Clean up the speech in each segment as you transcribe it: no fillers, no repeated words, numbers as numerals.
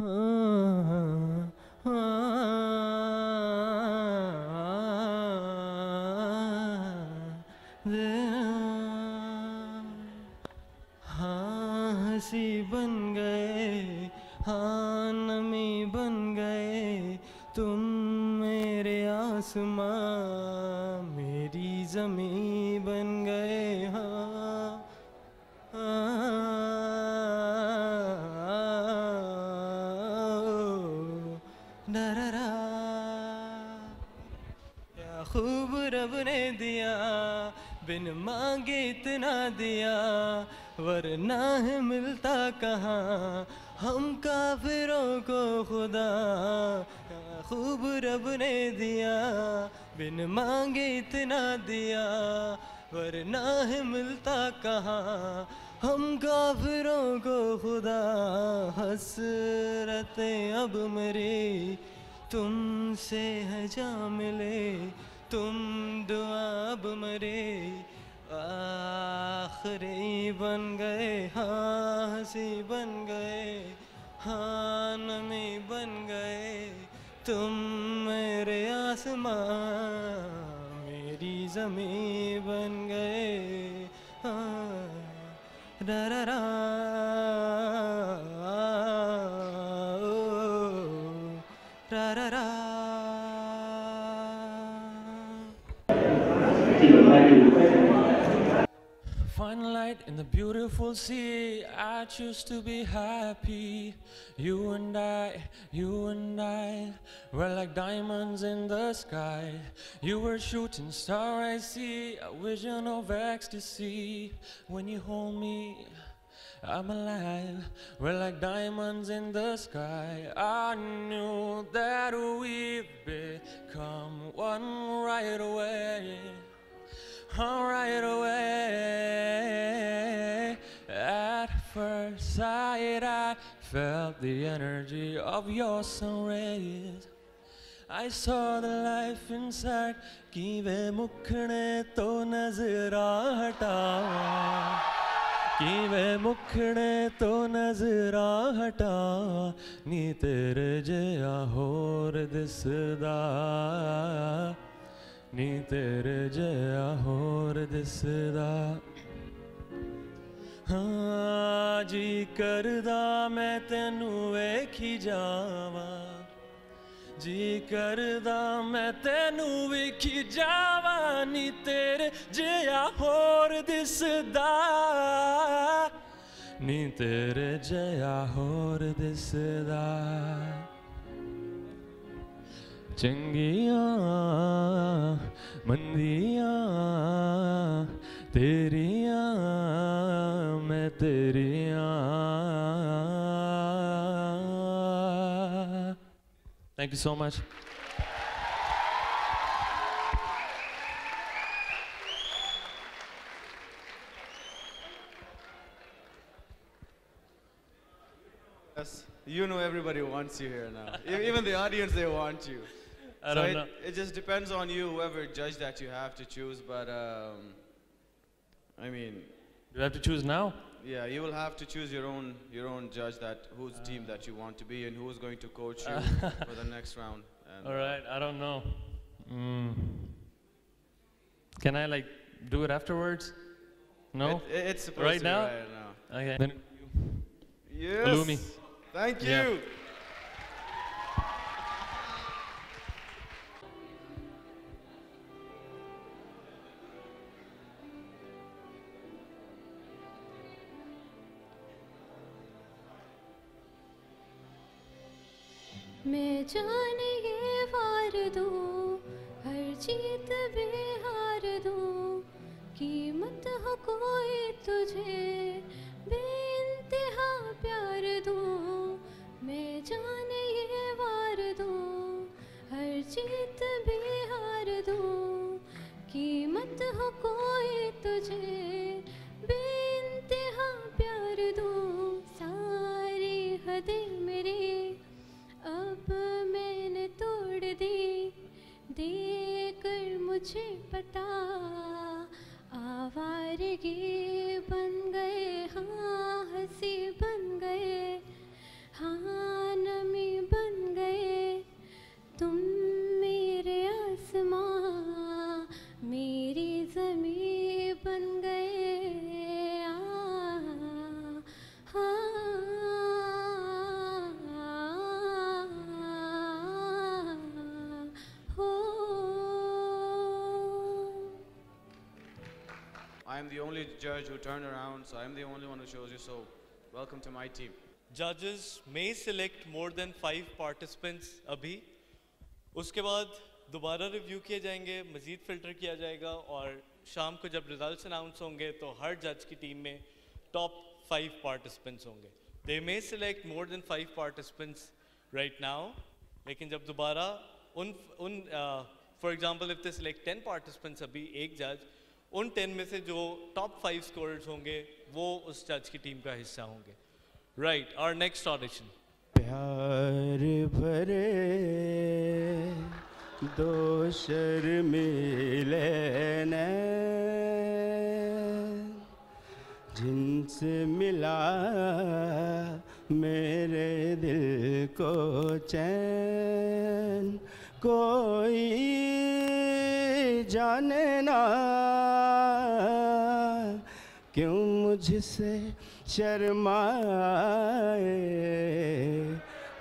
हाँ हंसी बन गए, हाँ नमी बन गए तुम, मेरे आसमां मेरी ज़मीं बन गए। हाँ डरा क्या खूब रब ने दिया, बिन मांगे इतना दिया, वरना है मिलता कहाँ हम काफिरों को खुदा। क्या खूब रब ने दिया, बिन मांगे इतना दिया, वरना है मिलता कहाँ हम काफिरों को खुदा। हसरतें अब मेरी तुमसे है जा मिले, तुम दुआ अब मरे आखिरी बन गए। हाँ हंसी बन गए, हाँ नमी बन गए तुम, मेरे आसमां मेरी ज़मीं बन गए। हाँ रा रा रा रा रा रा। Find light in the beautiful sea. I choose to be happy. You and I were like diamonds in the sky. You were shooting star, I see a vision of ecstasy. When you hold me, I'm alive. We're like diamonds in the sky. I knew that we'd become one right away. Right away. At first sight I felt the energy of your sun rays. I saw the life inside. Kive mukhne to nazara hatawa, kive mukhne to nazara hatawa, ni tere jaya hor disda, नी तेरे जया होर दिसदा। हाँ जी करदा मैं तेनू वेखी जावा, जी करदा मैं तेनू वेखी जावा, नी तेरे जया होर दिसदा, नी तेरे जया होर दिसदा। चंगियां मंदियां तेरियां मैं तेरियां। Thank you so much. Yes, you know everybody wants you here now. Even the audience, they want you. I don't know. It just depends on you, whoever judge that you have to choose. But I mean, You have to choose now? yeah, you will have to choose your own judge, that whose team that you want to be and who's going to coach you for the next round. And All right, I don't know. Can I like do it afterwards? No? it's supposed Right to be now? right now. Okay. Then Yes. Ulumi. Thank you. Yeah. मैं जाने ये वार दूँ, हर जीत भी हार दूँ, कीमत हो कोई तुझे बेइंतहा प्यार दूँ। मैं जाने ये वार दूँ, हर जीत भी हार दूँ, कीमत हो कोई तुझे बेइंतहा प्यार दूँ। सारी हदें मेरी अब मैंने तोड़ दी, देकर मुझे पता आवारगी बन गई। I'm the only judge who turned around, so I'm the only one who chose you. So, welcome to my team. Judges may select more than 5 participants अभी, उसके बाद दोबारा रिव्यू किए जाएंगे, मज़ीद फ़िल्टर किया जाएगा और शाम को जब रिजल्ट्स अनाउंस होंगे तो हर जज की टीम में टॉप 5 participants होंगे. They may select more than 5 participants right now, लेकिन जब दोबारा for example if they select 10 participants अभी एक जज, उन 10 में से जो टॉप 5 स्कोरर्स होंगे वो उस जज की टीम का हिस्सा होंगे. Right, our next audition. प्यार भरे दो शर्मीले नैन जिनसे मिला मेरे दिल को चैन कोई जाने ना क्यों मुझसे शर्माए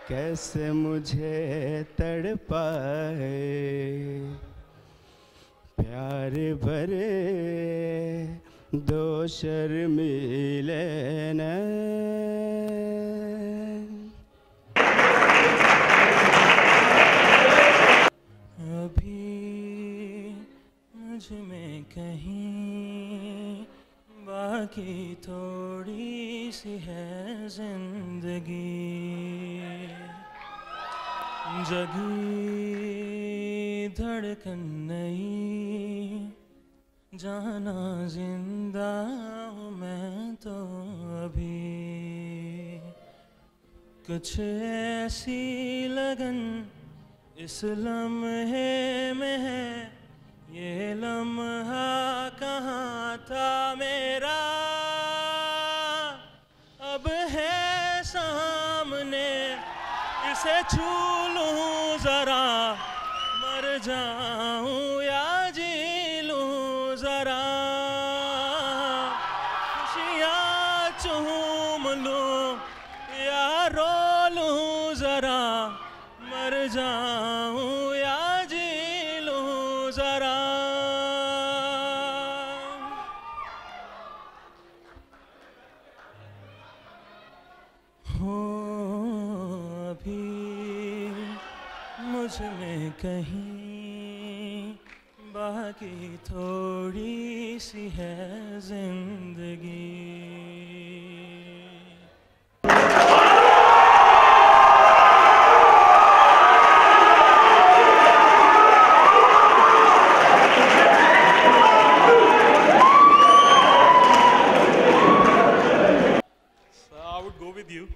कैसे मुझे तड़पाए प्यार भरे दो शर्मीले नैन. अभी मुझ में कहीं बाकी थोड़ी सी है जिंदगी जगी धड़कन नहीं जाना जिंदा हूँ मैं तो अभी कुछ ऐसी लगन इस लम्हे में है ये लम्हा कहाँ था मेरा अब है सामने इसे छू लूं जरा मर जाऊं या जी लूं जरा खुशियाँ चूम लूं या रो लूं जरा मर जाऊं या जी लूं जरा. हो अभी मुझ में कहीं बाकी थोड़ी सी है जिंदगी. I would go with you.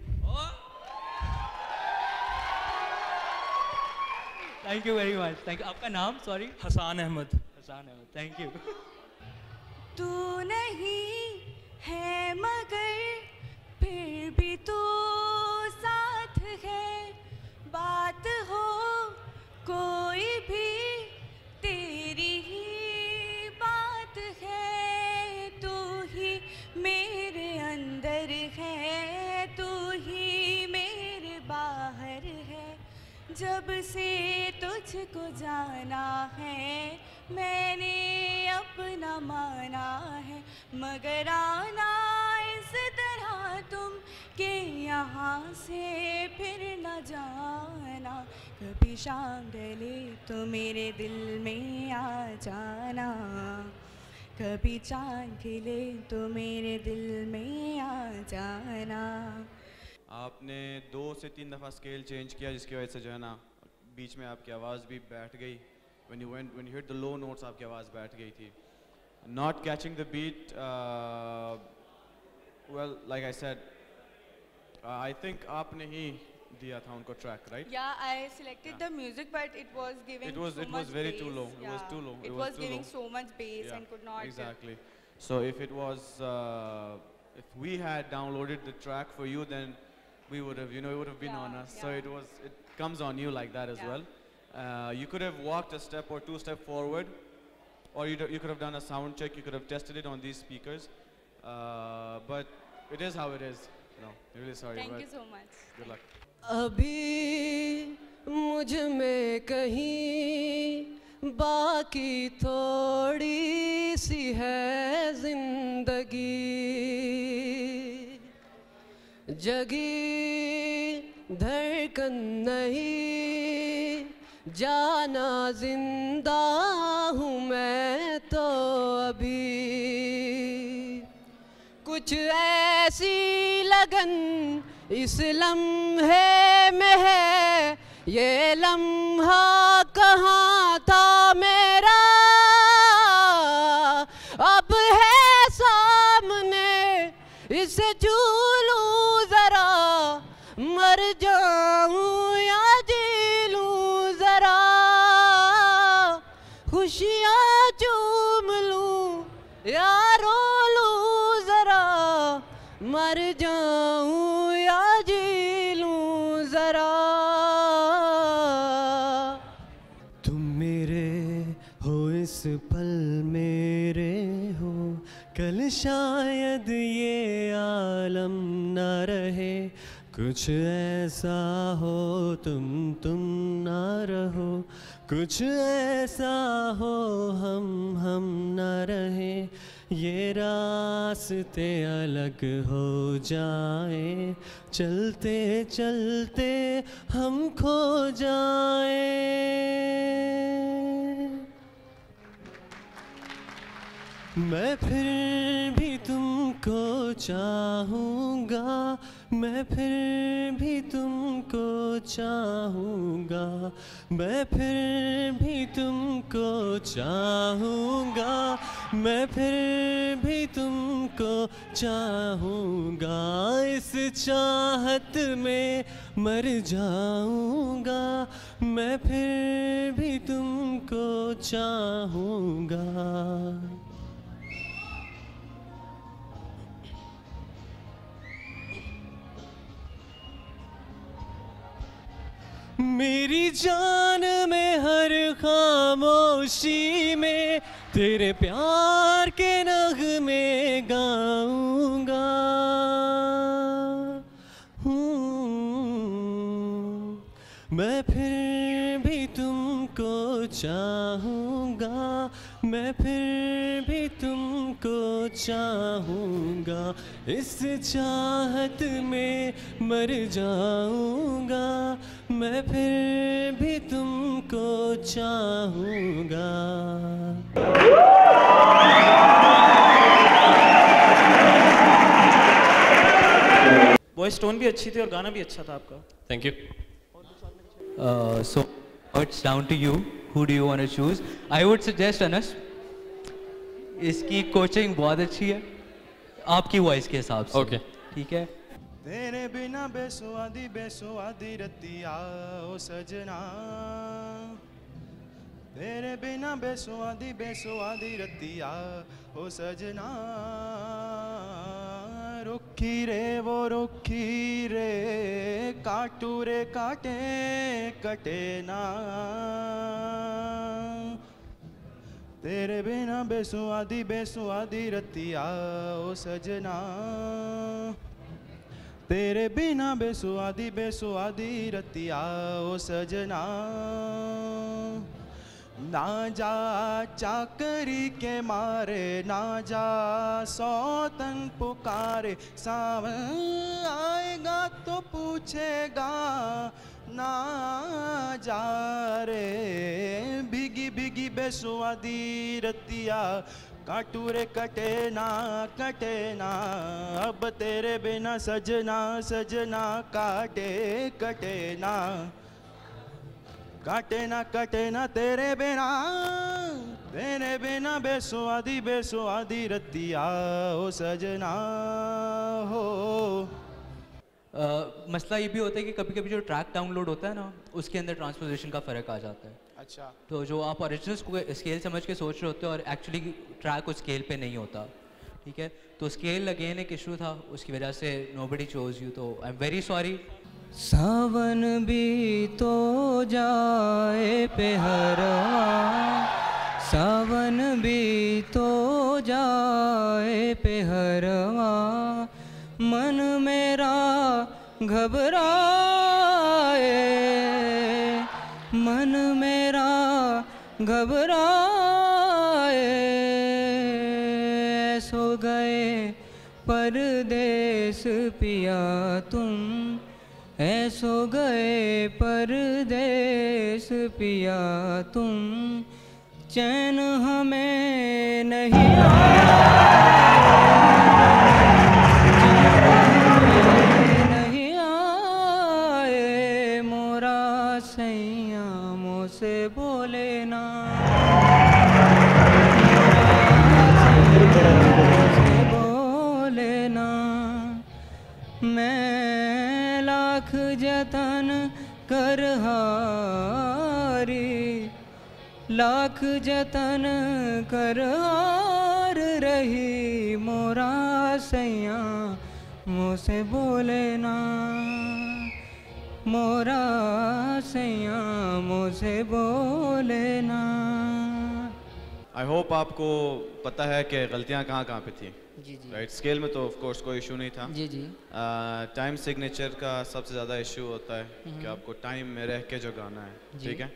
Thank you very much. Thank you. आपका नाम sorry? Hasan Ahmed. Hasan Ahmed. Thank you. तू नहीं है मगर फिर भी तू साथ है बात हो कोई भी तेरी ही बात है तू ही मेरे अंदर है तू ही मेरे बाहर है जब से तुझको जाना है मैंने अपना माना है मगर आना इस तरह तुम के यहाँ से फिर न जाना कभी शाम ढले तो मेरे दिल में आ जाना कभी चांद खिले तो मेरे दिल में आ जाना. आपने 2 से 3 दफ़ा स्केल चेंज किया जिसकी वजह से जो है ना बीच में आपकी आवाज़ भी बैठ गई. when you hit the low notes आपकी आवाज़ बैठ गई थी. Not catching the beat, well like I said, I think आपने ही दिया था उनको track, right? Yeah, I selected the music, but it was giving It was very bass. too low. It was too low. It was giving so much bass and could not. Exactly. So if it was, if we had downloaded the track for you, then we would have, it would have been on us. So it comes on you like that as well. You could have walked a step or 2 steps forward, or you could have done a sound check. You could have tested it on these speakers. But it is how it is. No, really sorry. Thank you so much. Good luck. अभी मुझ में कहीं बाकी थोड़ी सी है जिंदगी, जगी धड़कन नहीं, जाना जिंदा हूँ मैं तो अभी। कुछ ऐसी लगन इस लम्हे में है, ये लम्हा कहाँ था मेरा, अब है सामने इसे छू लूं जरा, मर जाऊं या जी लूं जरा, खुशियाँ चूम लूं या रो लूं जरा, मर जाऊं या जी लूं जरा। तुम मेरे हो इस पल मेरे हो, कल शायद ये आलम न रहे, कुछ ऐसा हो तुम ना रहो, कुछ ऐसा हो हम न रहे, ये रास्ते अलग हो जाए, चलते चलते हम खो जाए। मैं फिर भी तुमको चाहूँगा, मैं फिर भी तुमको चाहूँगा, मैं फिर भी तुमको चाहूँगा, मैं फिर भी तुमको चाहूँगा, इस चाहत में मर जाऊँगा, मैं फिर भी तुमको चाहूँगा। मेरी जान में हर खामोशी में तेरे प्यार के नगमे गाऊंगा। मैं फिर भी तुमको चाहूँगा, मैं फिर भी तुमको चाहूँगा, इस चाहत में मर जाऊँगा, मैं फिर भी तुमको चाहूँगा। वॉइस टोन भी अच्छी थी और गाना भी अच्छा था आपका। Thank you. So it's down to you. Who do you want to choose? I would suggest Anas, इसकी कोचिंग बहुत अच्छी है आपकी वॉइस के हिसाब से। ओके ठीक है। तेरे बिना बेसुआदी बेसुआदी रतिया ओ सजना, तेरे बिना बेसुआदी बेसुआदी रतिया ओ सजना, रुखी रे वो रुखी रे काटू रे काटे कटे ना, तेरे बिना बेसुआदी बेसुआदी रतिया ओ सजना, तेरे बिना बेसुआदी बेसुआदी रतिया ओ सजना, ना जा चाकरी के मारे ना जा सौतन पुकारे, सावन आएगा तो पूछेगा ना जा रे, भीगी भीगी बेसुआदी रतिया काटू रे कटे ना, अब तेरे बिना सजना सजना काटे कटे ना, काटे ना तेरे बिना बेसुआदी बेसुआदी रतिया ओ सजना हो। मसला ये भी होता है कि कभी कभी जो ट्रैक डाउनलोड होता है ना, उसके अंदर ट्रांसपोजिशन का फ़र्क आ जाता है। अच्छा। तो जो आप ओरिजिनल स्केल समझ के सोच रहे होते हो और एक्चुअली ट्रैक उस स्केल पे नहीं होता। ठीक है, तो स्केल अगेन एक इशू था, उसकी वजह से नोबडी चोज यू, तो आई एम वेरी सॉरी। सावन भी तो जाए पेहरवा, सावन भी तो जाए पेहरवा, मन मेरा घबराए, मन मेरा घबराए सो गए परदेस पिया तुम, ऐसो गए परदेस पिया तुम, चैन हमें नहीं नहीं आए मोरा सैया मुझसे बोले ना, मुझसे बोले ना। मैं लाख जतन कर हारी, लाख जतन कर हार रही मोरा सैया मुझसे बोले ना, मोरा सैया मुझसे बोले ना। आई होप आपको पता है कि गलतियाँ कहाँ कहाँ पे थी। जी जी राइट, स्केल में तो ऑफ कोर्स कोई इशू नहीं था। जी जी टाइम सिग्नेचर का सबसे ज़्यादा इशू होता है कि आपको टाइम में रह के जो गाना है, ठीक है।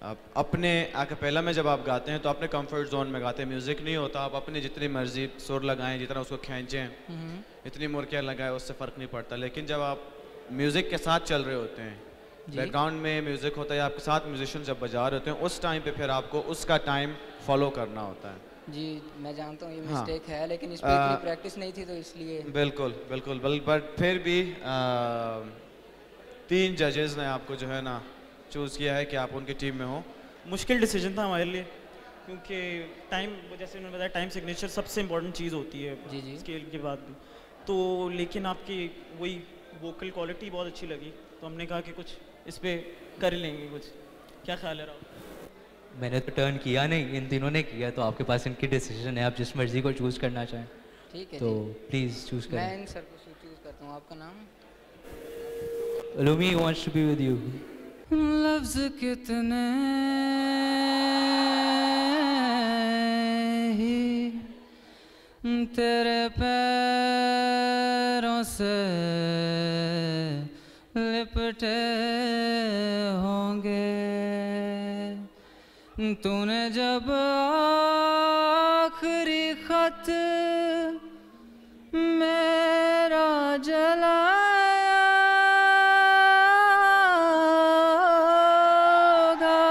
आप अपने अकेपेला में जब आप गाते हैं तो अपने कंफर्ट जोन में गाते हैं, म्यूज़िक नहीं होता, आप अपनी जितनी मर्जी सुर लगाएं, जितना उसको खींचें, इतनी मुर्कियाँ लगाएं, उससे फ़र्क नहीं पड़ता। लेकिन जब आप म्यूज़िक के साथ चल रहे होते हैं, बैकग्राउंड में म्यूज़िक होता है या आपके साथ म्यूजिशियन जब बजा रहे होते हैं, उस टाइम पे फिर आपको उसका टाइम फॉलो करना होता है। जी मैं जानता हूँ ये हाँ। मिस्टेक है, लेकिन इस पे इतनी प्रैक्टिस नहीं थी तो इसलिए। बिल्कुल बिल्कुल बट फिर भी 3 जजेस ने आपको जो है ना चूज़ किया है कि आप उनकी टीम में हो। मुश्किल डिसीजन था हमारे लिए, क्योंकि टाइम, जैसे उन्होंने बताया, टाइम सिग्नेचर सबसे इम्पोर्टेंट चीज़ होती है जी जी स्केल के बाद भी। तो लेकिन आपकी वही वोकल क्वालिटी बहुत अच्छी लगी, तो हमने कहा कि कुछ इस पे कर लेंगे कुछ। क्या ख्याल है राहुल? मैंने तो टर्न किया नहीं, इन तीनों ने किया, तो आपके पास इनकी डिसीजन है, आप जिस मर्जी को चूज़ करना चाहें ठीक है तो प्लीज़ चूज़ मैं करें। इन सर को चूज करता हूँ। आपका नाम? Lumi wants to be with you. लफ्ज कितने ही तेरे पैरों से लिपटे होंगे, तूने जब आखिरी खत मेरा जलाया होगा,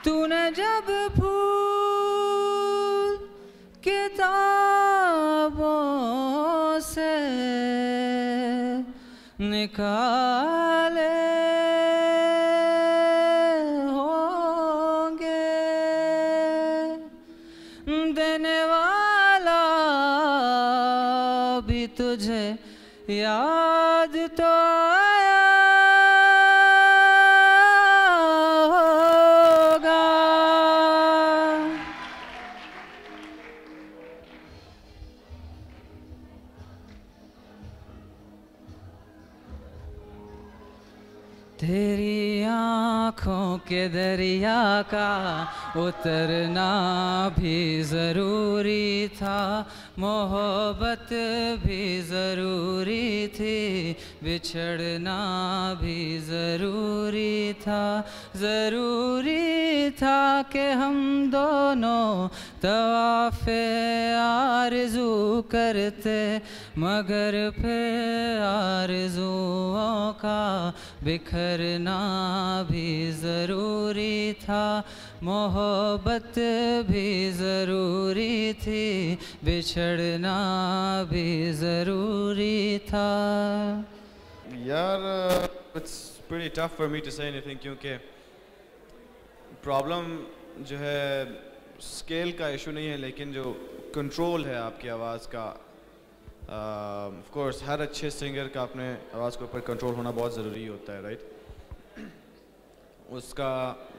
तूने जब फूल किताबों से निकाले होंगे, देने वाला भी तुझे याद तो आया होगा। तेरी आँखों के दरिया का उतरना भी ज़रूरी था, मोहब्बत भी ज़रूरी थी, बिछड़ना भी ज़रूरी था। ज़रूरी था कि हम दोनों तवाफ़े आरज़ू करते, मगर फिर आरज़ुओं का बिखरना भी ज़रूरी था, मोहब्बत भी ज़रूरी थी, बिछड़ना भी ज़रूरी था। यार it's pretty tough for me to say anything, क्योंकि प्रॉब्लम जो है स्केल का इशू नहीं है, लेकिन जो कंट्रोल है आपकी आवाज़ का, ऑफ कोर्स हर अच्छे सिंगर का अपने आवाज़ के ऊपर कंट्रोल होना बहुत ज़रूरी होता है, राइट। उसका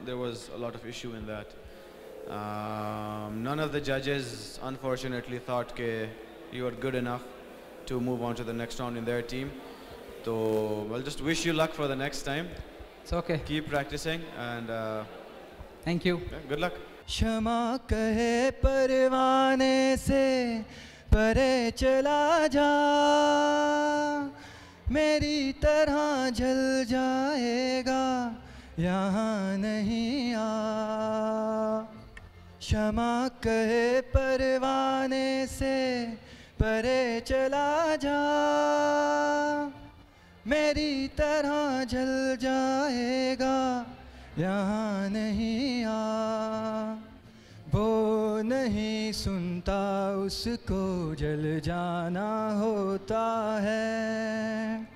there was a lot of issue in that. None of the जजेस अनफॉर्चुनेटली थॉट के you are good enough to move on to the next round in their team. तो we'll just wish you luck for the next time. It's okay. Keep practicing and Thank you. yeah, good luck. क्षमा कहे परवाने से परे चला जा, मेरी तरह जल जाएगा यहाँ नहीं आ, क्षमा कहे परवाने से परे चला जा, मेरी तरह जल जाएगा यहाँ नहीं आ। वो नहीं सुनता उसको जल जाना होता है,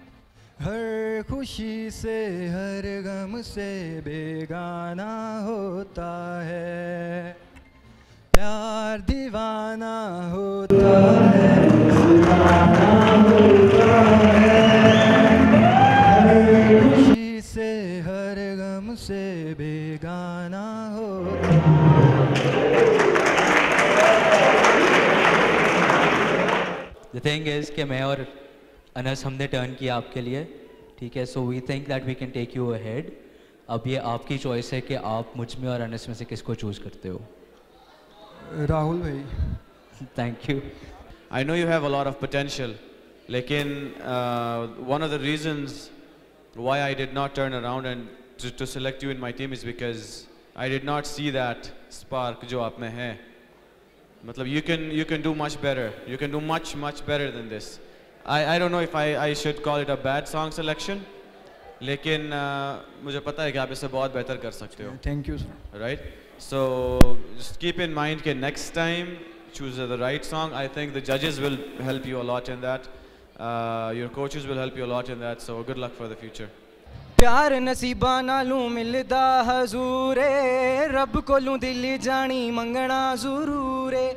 हर खुशी से हर गम से बेगाना होता है, प्यार दीवाना होता है, दीवाना होता है, हर खुशी से हर गम से बेगाना होता है। The thing is कि मैं और अनस हमने टर्न किया आपके लिए, ठीक है, so we think that we can take you ahead. अब ये आपकी चॉइस है कि आप मुझ में और अनस में से किसको चूज़ करते हो। राहुल भाई। Thank you. I know you have a lot of potential, लेकिन one of the reasons why I did not turn around and to select you in my team is because I did not see that spark जो आप में है। मतलब you can do much better, you can do much better than this. I don't know if I should call it a bad song selection, लेकिन मुझे पता है कि आप इससे बहुत बेहतर कर सकते हो। Thank you sir. Right? So just keep in mind कि next time choose the right song. I think the judges will help you a lot in that. Your coaches will help you a lot in that. So good luck for the future. प्यार नसीबा नालू मिलदा हजूरे, रब कोलू दिल जानी मंगना जरूरे,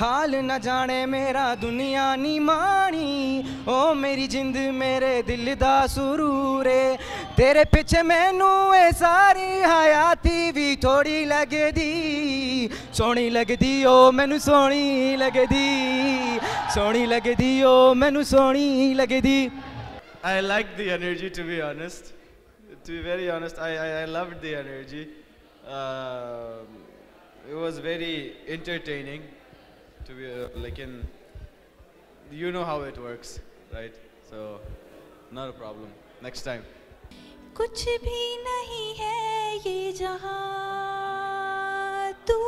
हाल न जाने मेरा दुनिया नी मानी, ओ मेरी जिंद मेरे दिल दा सुरूरे, तेरे पिछे मैनू ए सारी हयाती भी थोड़ी लगदी, सोहनी लगदी ओ मैनू सोहनी लगदी, सोहनी लगदी ओ मैनू सोहनी लगदी। I liked the energy, to be honest. To be very honest, I loved the energy. It was very entertaining. To be like in, you know how it works, right? So not a problem. Next time. कुछ भी नहीं है ये जहां, तू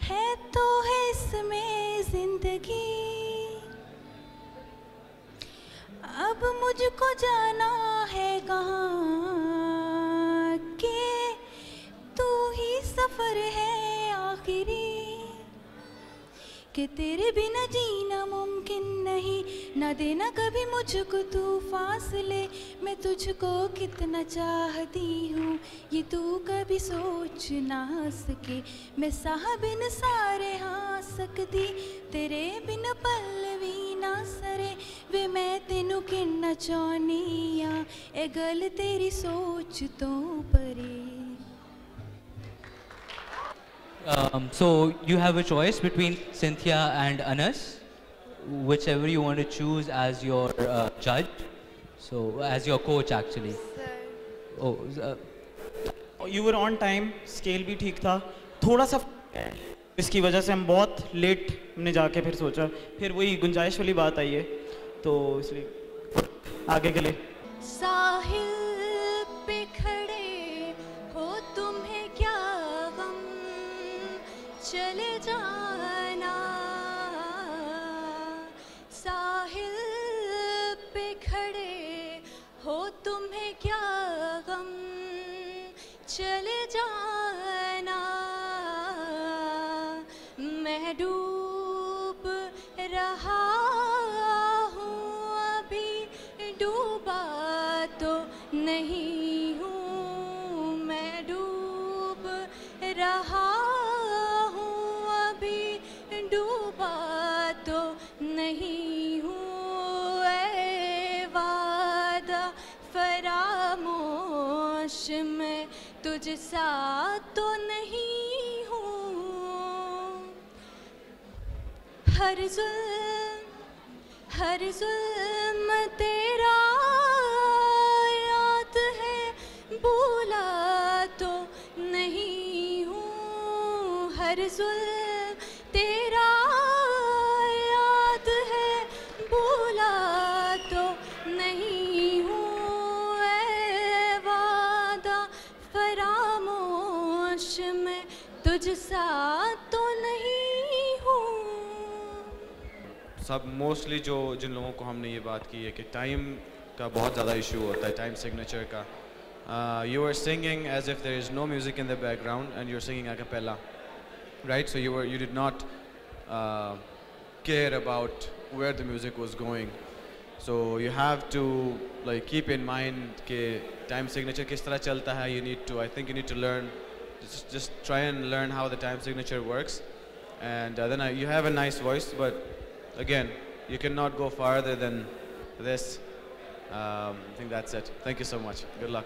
है तो है इसमें जिंदगी, अब मुझको जाना है कहाँ के तू ही सफर है आखिरी, कि तेरे बिना जीना मुमकिन नहीं, ना देना कभी मुझको तू फासले, मैं तुझको कितना चाहती हूँ ये तू कभी सोच ना सके, मैं साह बिन सारे हाँ सकती, तेरे बिन पल भी ना सरे, वे मैं तेनू कहना चाहनी आ, ए गल तेरी सोच तो परे। So you have a choice between Cynthia and Anas, whichever you want to choose as your judge, so as your coach actually. Oh, you were on time, scale भी ठीक था, थोड़ा सा इसकी वजह से हम बहुत लेट हमने जाके फिर सोचा, फिर वही गुंजाइश वाली बात आई है, तो इसलिए आगे के लिए। साहिल पे खड़े हो तुम्हें क्या गम, चले जाना, साहिल पे खड़े हो तुम्हें क्या गम, चले जाना, मैं डूब रहा हूँ अभी, डूबा तो नहीं हूँ, मैं डूब रहा हूँ अभी, डूबा तो नहीं हूँ, ऐ वादा फरामोश मैं तुझ सा तो नहीं हूँ, हर जुल्म तेरा याद है, भूला तो नहीं हूँ, हर जुल्म तेरा याद है, भूला तो नहीं हूँ, ऐ वादा सब मोस्टली जो जिन लोगों को हमने ये बात की है कि टाइम का बहुत ज़्यादा इशू होता है, टाइम सिग्नेचर का. You were singing as if there is no music in the background and you're singing a cappella, right? So you did not care about where the music was going. So you have to like keep in mind कि time signature किस तरह चलता है. I think you need to learn, just try and learn how the time signature works, and then you have a nice voice, but again you cannot go farther than this. I think that's it. Thank you so much. Good luck.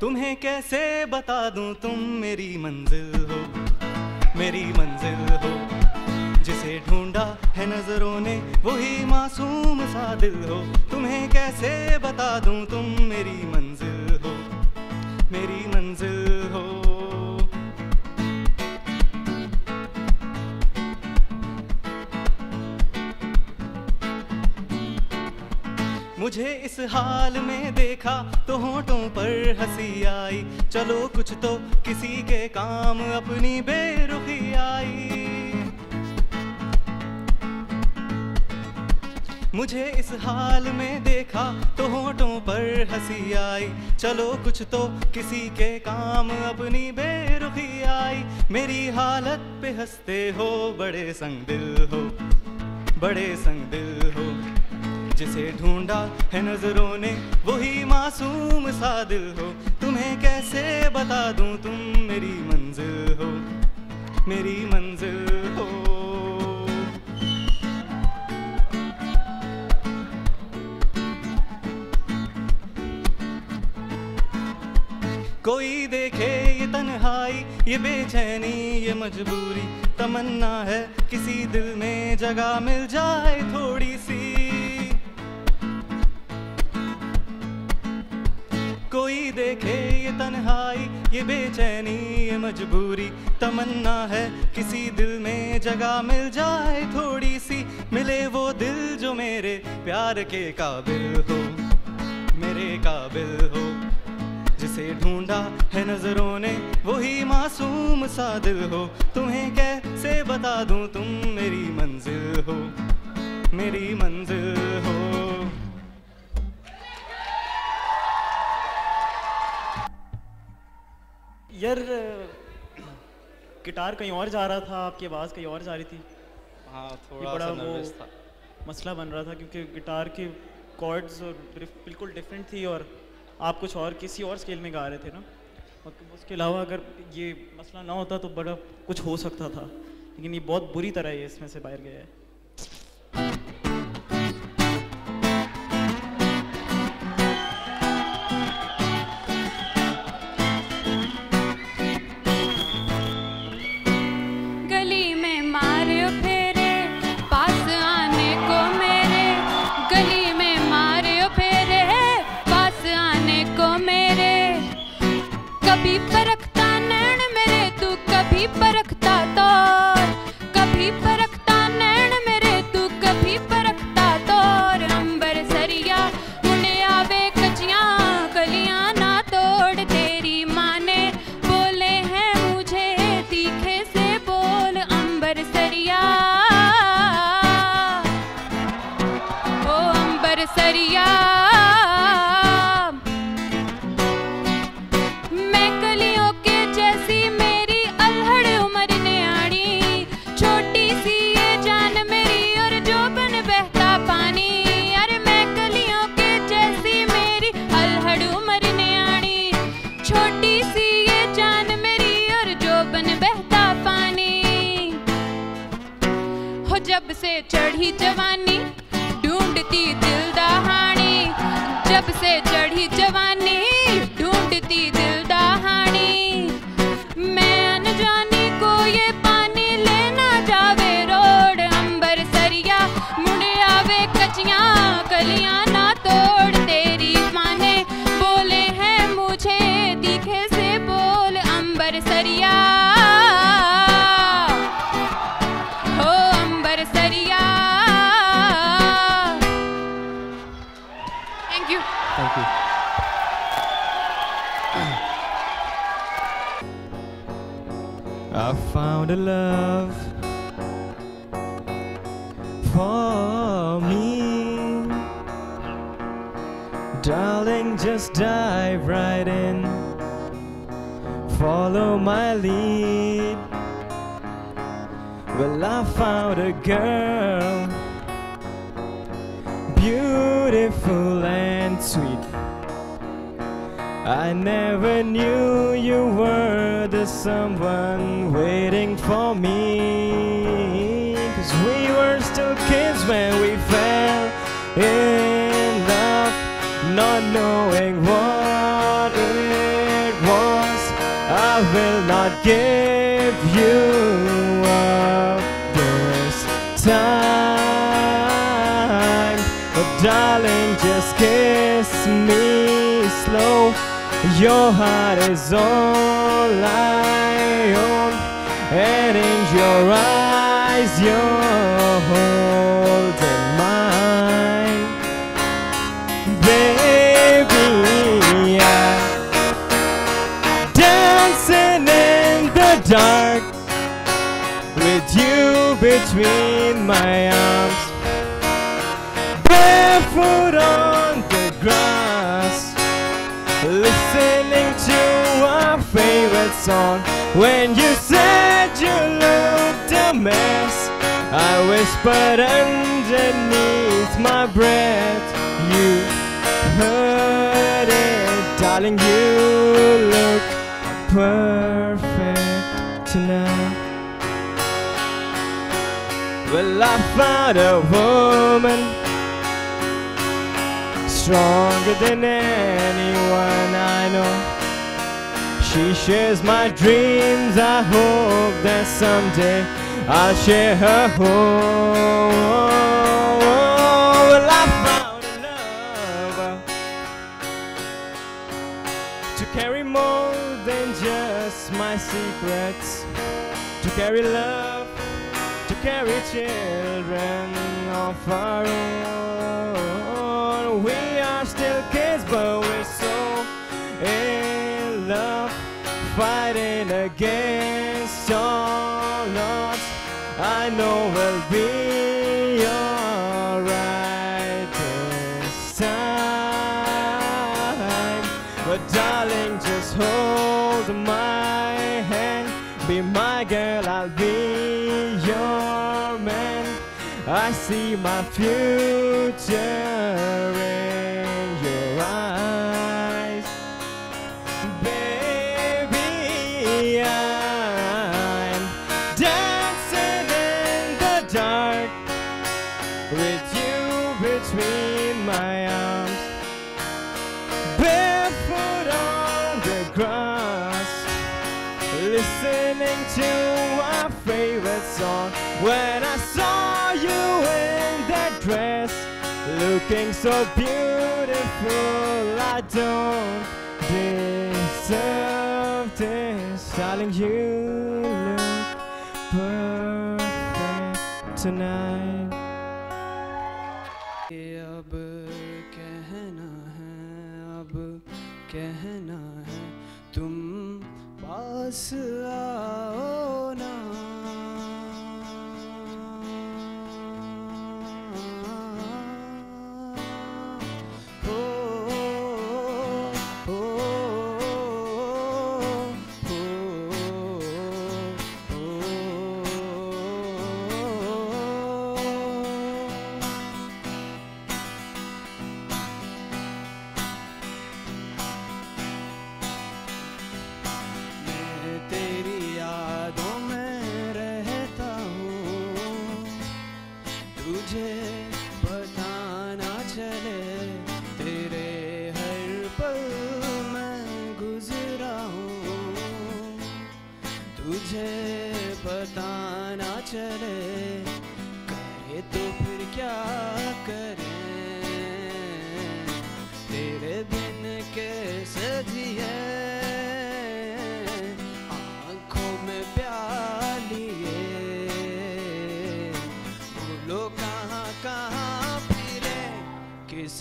तुम्हें कैसे बता दूं तुम मेरी मंजिल हो, मेरी मंजिल हो. जिसे ढूंढा है नजरों ने वही मासूम सा दिल हो. तुम्हें कैसे बता दूं तुम मेरी मंजिल हो, मेरी मंजिल हो. मुझे इस हाल में देखा तो होठों पर हंसी आई. चलो कुछ तो किसी के काम अपनी बेरुखी आई. मुझे इस हाल में देखा तो होठों पर हंसी आई. चलो कुछ तो किसी के काम अपनी बेरुखी आई. मेरी हालत पे हंसते हो बड़े संग दिल हो, बड़े संग दिल हो. जिसे ढूंढा है नजरों ने वही मासूम सा दिल हो. तुम्हें कैसे बता दूं तुम मेरी मंजिल हो, मेरी मंजिल हो. कोई देखे ये तन्हाई, ये बेचैनी, ये मजबूरी. तमन्ना है किसी दिल में जगह मिल जाए थोड़ी सी. कोई देखे ये तन्हाई, ये बेचैनी, ये मजबूरी. तमन्ना है किसी दिल में जगह मिल जाए थोड़ी सी. मिले वो दिल जो मेरे प्यार के काबिल हो, मेरे काबिल हो. जिसे ढूंढा है नजरों ने वही मासूम सा दिल हो. तुम्हें कैसे बता दूं तुम मेरी मंजिल हो, मेरी मंजिल हो. यार गिटार कहीं और जा रहा था, आपकी आवाज़ कहीं और जा रही थी. हाँ, थोड़ा सा नर्वस था. मसला बन रहा था क्योंकि गिटार की कॉर्ड्स बिल्कुल डिफरेंट थी और आप कुछ और किसी और स्केल में गा रहे थे ना. और उसके अलावा अगर ये मसला ना होता तो बड़ा कुछ हो सकता था, लेकिन ये बहुत बुरी तरह ये इसमें से बाहर गया है. कभी परखता नैन मेरे तू, कभी परखता तौर, कभी परखता नैन मेरे तू, कभी परखता तौर. अंबर सरिया मुने आवे कचियां कलियां ना तोड़. तेरी माँ ने बोले हैं मुझे तीखे से बोल. अंबर सरिया, ओ अंबर सरिया. जब से चढ़ी जवानी ढूंढती दिल दहानी. जब से चढ़ी जवानी ढूंढती दिल दहानी. मैं अनजानी को ये पानी लेना जावे रोड. अंबर सरिया मुड़े आवे कचियां कलियां ना तोड़. तेरी माँ ने बोले हैं मुझे तीखे से बोल. अंबर सरिया, Thank you. Thank you. I found a love for me. Darling, just dive right in. Follow my lead. Well, I found a girl, beautiful and sweet. I never knew you were the someone waiting for me. 'Cause we were still kids when we fell in love, not knowing what it was. I will not give you up this time, but darling, just kiss me slow. Your heart is all I own, and in your eyes you're holding mine. Baby, I'm dancing in the dark with you between my arms, barefoot on the grass, listening to our favorite song. When you said you looked a mess, I whispered underneath my breath. You heard it, darling, you look perfect tonight. Well, I found a woman stronger than anyone I know. She shares my dreams. I hope that someday I'll share her home. Well, I found a lover to carry more than just my secrets, to carry love, to carry children of our own. We are still kids, but we're so in love, fighting against all odds. I know we'll be alright this time, but darling, just hold my hand. Be my girl, I'll be your man. I see my future in your eyes. Baby, I'm dancing in the dark with you between my arms, barefoot on the grass, listening to our favorite song. When I saw you in that dress, looking so beautiful, I don't deserve this. Darling, you look perfect tonight. अब कहना है, अब कहना है, तुम पास आओ ना।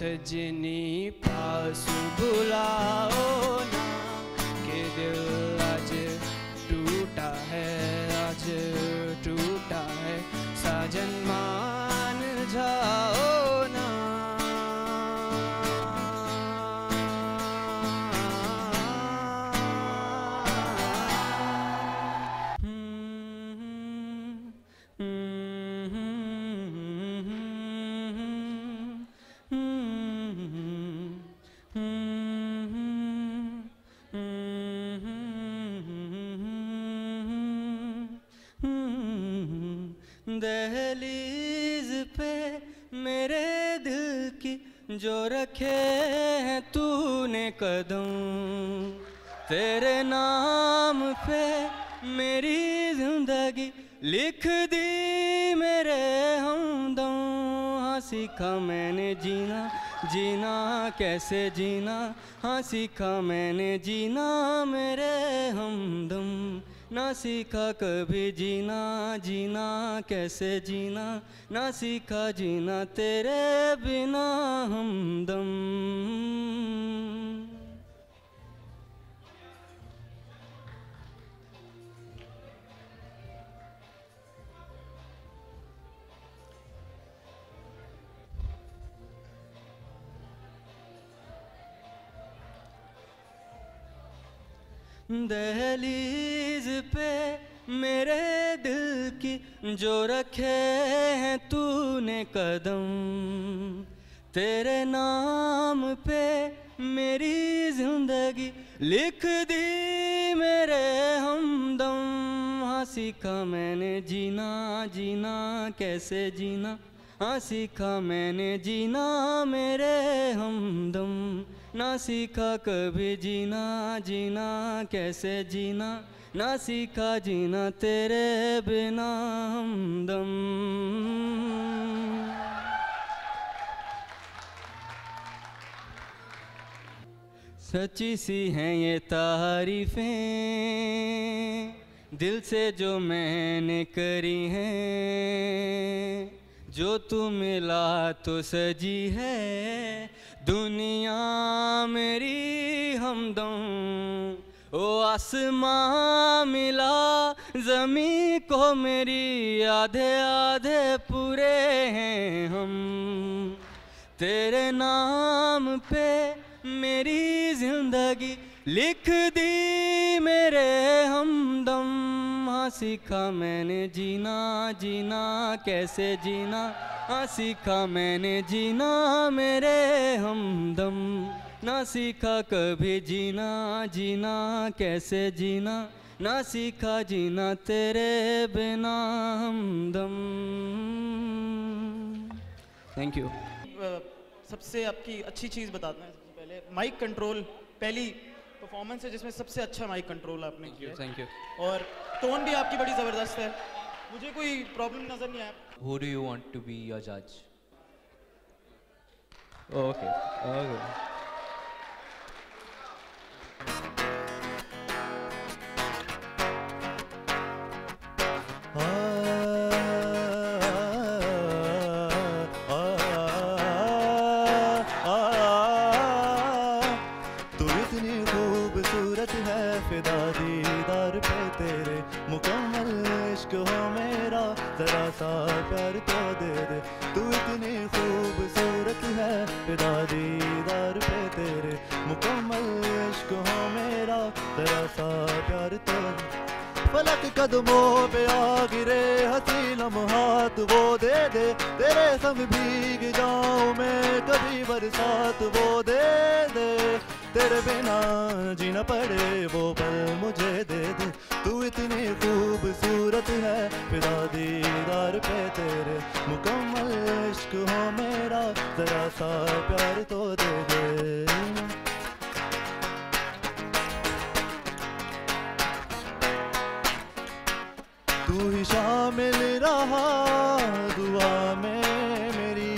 सजनी पास बुलाओ ना कि दिल आज टूटा है, आज टूटा है। साजन मान जाओ ना। दहलीज पे मेरे दिल की जो रखे हैं तूने कदम, तेरे नाम पे मेरी जिंदगी लिख दी मेरे हमदम। हाँ सीखा मैंने जीना, जीना कैसे जीना, हाँ सीखा मैंने जीना मेरे हमदम। ना सीखा कभी जीना, जीना कैसे जीना, ना सीखा जीना तेरे बिना हमदम। दहलीज पे मेरे दिल की जो रखे हैं तूने कदम, तेरे नाम पे मेरी जिंदगी लिख दी मेरे हमदम। हाँ सीखा मैंने जीना, जीना कैसे जीना, हाँ सीखा मैंने जीना मेरे हमदम। ना सीखा कभी जीना, जीना कैसे जीना, ना सीखा जीना तेरे बिना हमदम। सच्ची सी हैं ये तारीफें दिल से जो मैंने करी हैं, जो तू मिला तो सजी है दुनिया मेरी हमदम। ओ आसमां मिला ज़मीं को मेरी, आधे आधे पूरे हैं हम। तेरे नाम पे मेरी जिंदगी लिख दी मेरे हमदम। हाँ सीखा मैंने जीना, जीना कैसे जीना, हाँ सीखा मैंने जीना मेरे हमदम। ना सीखा कभी जीना, जीना कैसे जीना, ना सीखा जीना तेरे बिना हमदम। Thank you. सबसे आपकी अच्छी चीज़ बताते हैं। सबसे पहले माइक कंट्रोल, पहली परफॉर्मेंस है जिसमें सबसे अच्छा माइक कंट्रोल आपने किया। Thank you. और टोन भी आपकी बड़ी ज़बरदस्त है, मुझे कोई प्रॉब्लम नज़र नहीं आया। Who do you want to be your judge? Okay. Okay. तू इतनी खूबसूरत है फिदा दीदार पे तेरे, मुकम्मल इश्क हो मेरा जरा सा प्यार तो दे दे। तू इतनी खूबसूरत है फिदा दीदार पे तेरे, मुकम्मल इश्क हो मेरा जरा सा प्यार तो दे। फलक कदमों पे आ गिरे हंसी लम्हात वो दे दे, तेरे संग भीग जाऊं मैं कभी बरसात वो दे दे। तेरे बिना जीना पड़े वो पल मुझे दे दे। तू इतनी खूबसूरत है फिदा दीदार पे तेरे, मुकम्मल इश्क हो मेरा जरा सा प्यार तो दे दे। तू ही शामिल रहा दुआ में मेरी,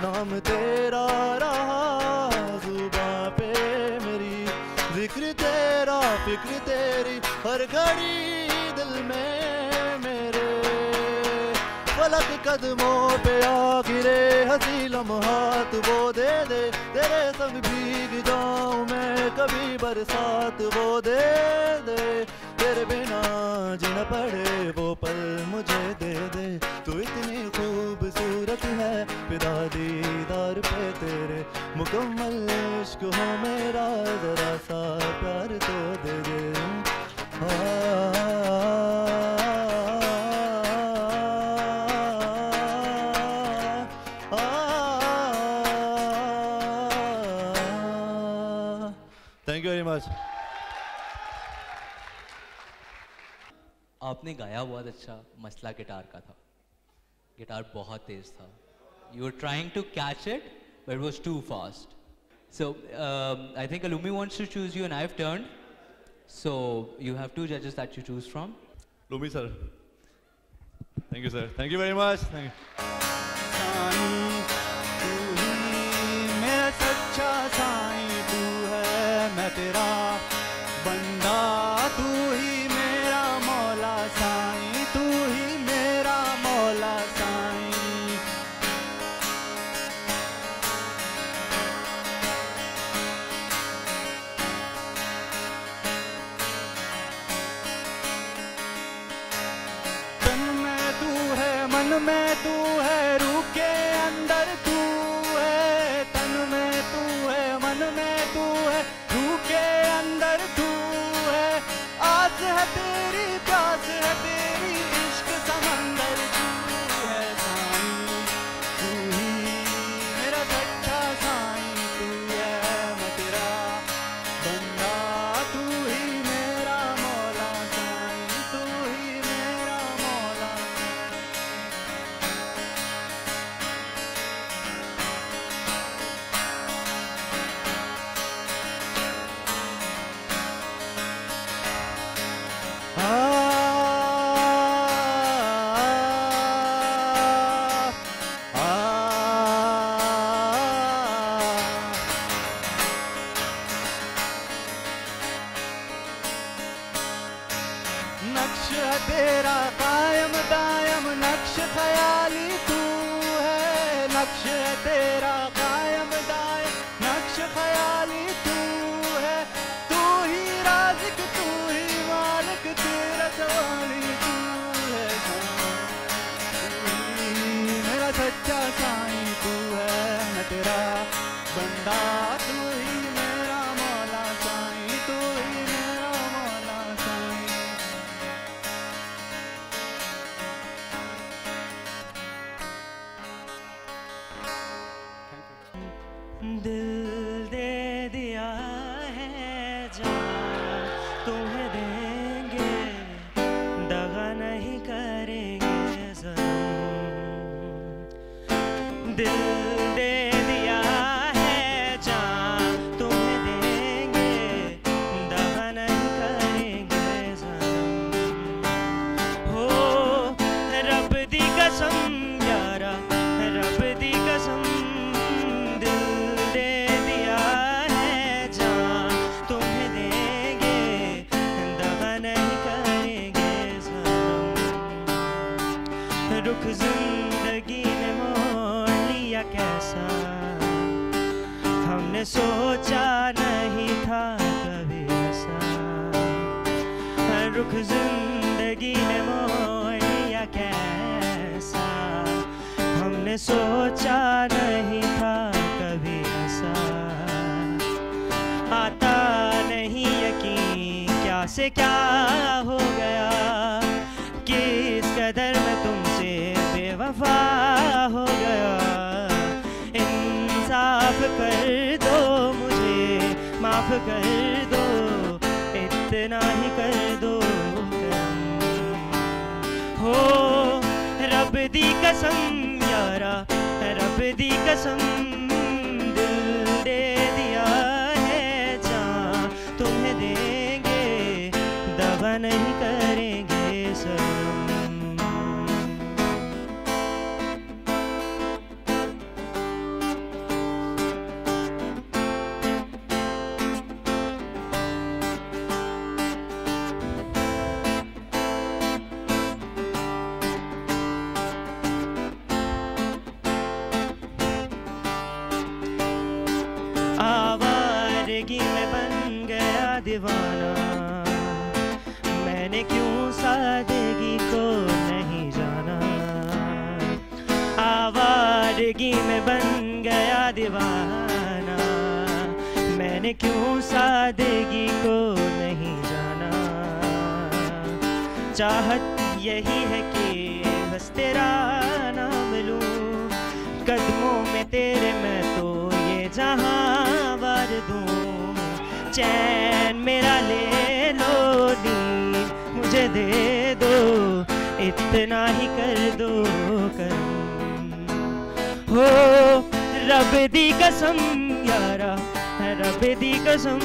नाम तेरा रहा जुबां पे मेरी। जिक्र तेरा फिक्र तेरी हर घड़ी दिल में मेरे। पलक कदमों पे आखिरे हंसी लम्हात वो दे दे, तेरे संग भीग जाऊं मैं कभी बरसात वो दे दे, तेरे बिना जीना पड़े वो पल मुझे दे दे। तू इतनी खूबसूरत है फिदा दीदार पे तेरे, मुकम्मल इश्क हो मेरा जरा सा प्यार तो दे दे। Thank you very much. आपने गाया बहुत अच्छा, मसला गिटार का था, गिटार बहुत तेज था. You were trying to catch it, but it was too fast. So I think Alumi wants to choose you, and I've turned. So you have two judges that you choose from. Lumi sir. Thank you sir. Thank you very much. Thank you. मेरा सच्चा साईं तू है, मैं तेरा बंदा, तू ही मेरा मौला साईं, तू ही मेरा मौला साईं। तन में तू है, मन में तू है, रूह के अंदर तू है। तन में तू है, मन में तू है, रूह के अंदर तू है। आस है तेरी, प्यास है तेरी, इश्क समंदर तू है साईं, तू ही मेरा सच्चा साईं, तू है मैं तेरा बंदा, तू ही मेरा मौला साईं, तू ही मेरा मौला। नक्श है तेरा कायम दायम, नक्श ख्याली तू है। नक्श है तेरा कायम दायम, नक्श ख्याली तू है। तू ही राज़िक, तू ही मालिक, तेरा सवाली तू है साईं, तू ही मेरा सच्चा साईं, तू है मैं तेरा बंदा, तू ही मेरा मौला साईं, तू ही मेरा मौला साईं। दिल दे दिया है जान तुम्हें देंगे, दगा नहीं करेंगे सनम। दिल दे दिया है जान तुम्हें देंगे, दगा नहीं करेंगे सनम। हो रब दी कसम यारा, रब दी कसम, रुख जिंदगी ने मोड़ लिया कैसा, हमने सोचा नहीं था कभी ऐसा। रुख जिंदगी ने मोड़ लिया कैसा, हमने सोचा नहीं था कभी ऐसा। आता नहीं यकीन क्या से क्या हो गया, किस कदर मैं तुमसे बेवफा हो गया। इंसाफ कर दो मुझे, माफ कर दो, इतना ही कर दो करम। हो रब दी कसम यारा, रब दी कसम, दिल दे दिया है जान तुम्हें देंगे, दगा नहीं करेंगे सनम। दीवाना, मैंने क्यों सादगी को नहीं जाना, आवारगी में बन गया दीवाना, मैंने क्यों सादगी को नहीं जाना। चाहत यही है कि बस तेरा नाम लूं, कदमों में तेरे मैं तो ये जहां वार दूं, चैन मेरा ले लो, नींद मुझे दे दो, इतना ही कर दो करम। हो रब दी कसम यारा, रब दी कसम,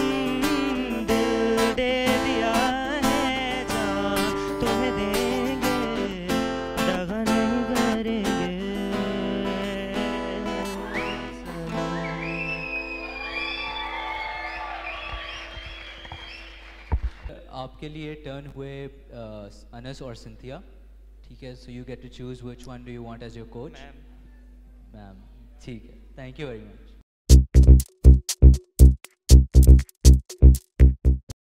दिल दे दिया है जान तुम्हें देंगे, दगा नहीं करेंगे। आपके लिए टर्न हुए अनस और सिंथिया, ठीक है, so you get to choose which one do you want as your coach. Ma'am, ठीक है, थैंक यू वेरी मच।